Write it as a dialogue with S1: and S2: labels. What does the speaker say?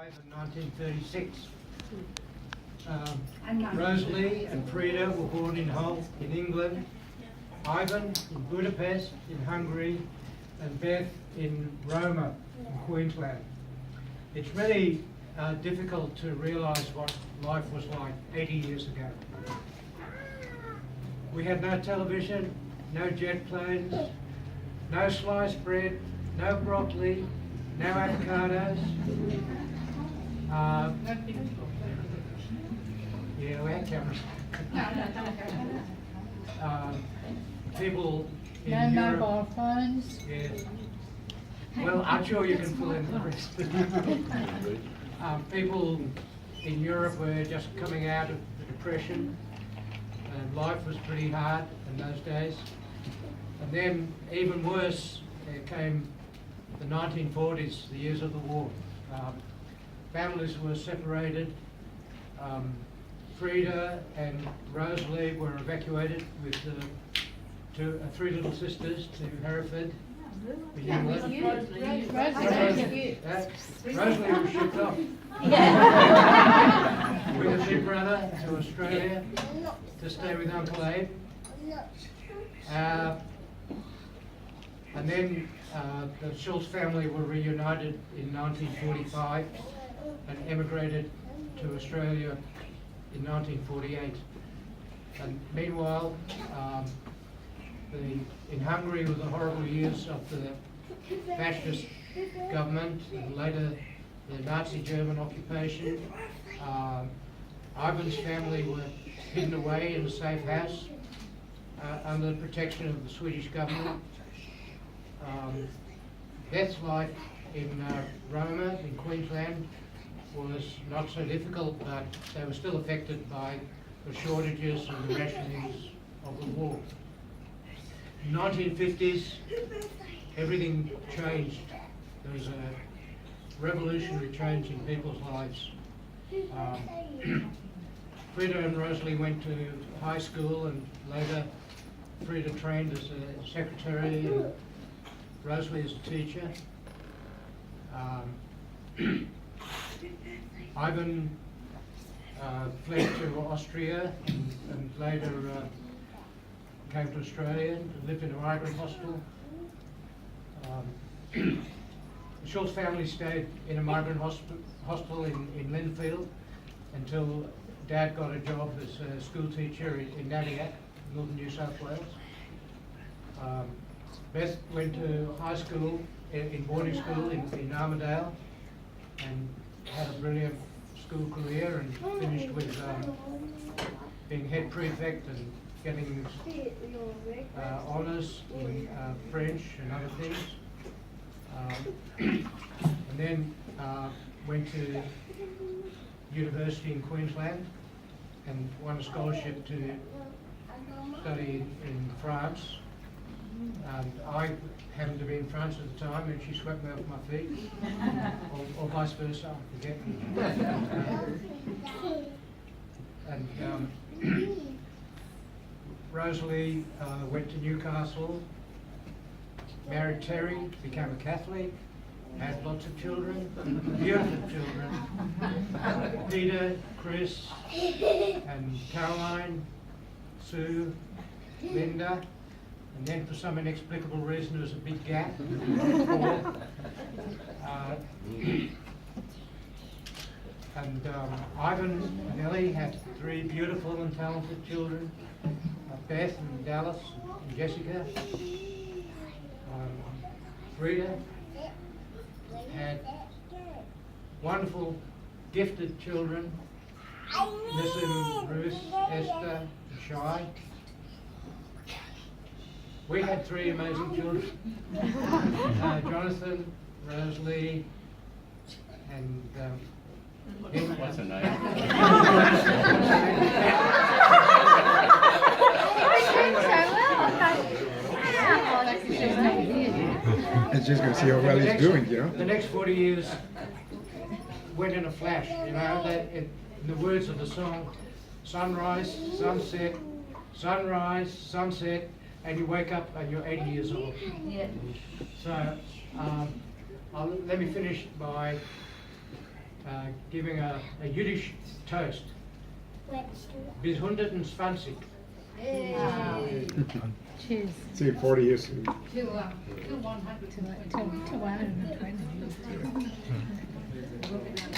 S1: and 1936. Rosalie and Frida were born in Hull in England, Ivan in Budapest in Hungary, and Beth in Roma in Queensland. It's really difficult to realise what life was like 80 years ago. We had no television, no jet planes, no sliced bread, no broccoli, no avocados. Yeah, we had cameras. People in
S2: No
S1: Europe,
S2: mobile phones.
S1: yes. Well, I'm sure you can fill in the rest. People in Europe were just coming out of the Depression, and life was pretty hard in those days. And then, even worse, came the 1940s, the years of the war. Families were separated. Frida and Rosalie were evacuated with three little sisters to Hereford.
S2: Rosalie.
S1: Rosalie was shipped off with a big brother to Australia to stay with Uncle Abe. And then the Schultz family were reunited in 1945 and emigrated to Australia in 1948. And meanwhile, in Hungary were the horrible years of the fascist government and later the Nazi German occupation. Ivan's family were hidden away in a safe house under the protection of the Swedish government. Beth's life in Roma, in Queensland, was not so difficult, but they were still affected by the shortages and the rationings of the war. In the 1950s, everything changed. There was a revolutionary change in people's lives. Frida and Rosalie went to high school, and later Frida trained as a secretary and Rosalie as a teacher. Ivan fled to Austria and later came to Australia and lived in a migrant hostel. The Schultz family stayed in a migrant hostel in Linfield until Dad got a job as a school teacher in Nadiac, northern New South Wales. Beth went to high school, in boarding school in Armidale, and had a brilliant school career and finished with being head prefect and getting honours in French and other things. And then went to university in Queensland and won a scholarship to study in France. And I happened to be in France at the time, and she swept me off my feet, or vice versa, I forget. Rosalie went to Newcastle, married Terry, became a Catholic, had lots of children, beautiful children. Peter, Chris, and Caroline, Sue, Linda. And then for some inexplicable reason there was a big gap. Ivan and Ellie had three beautiful and talented children, Beth and Dallas and Jessica. Frida had wonderful, gifted children, Nissim, Ruth, Esther, and Shai. We had three amazing children, Jonathan, Rosalie, and
S3: what's her name?
S4: It's just going to see how well he's doing, you know.
S1: The next 40 years went in a flash, you know. In the words of the song, sunrise, sunset, sunrise, sunset, and you wake up and you're 80 years old.
S2: Yeah.
S1: So let me finish by giving a Yiddish toast. Bis 120.
S2: Cheers.
S4: See, 40 years.
S2: To 120.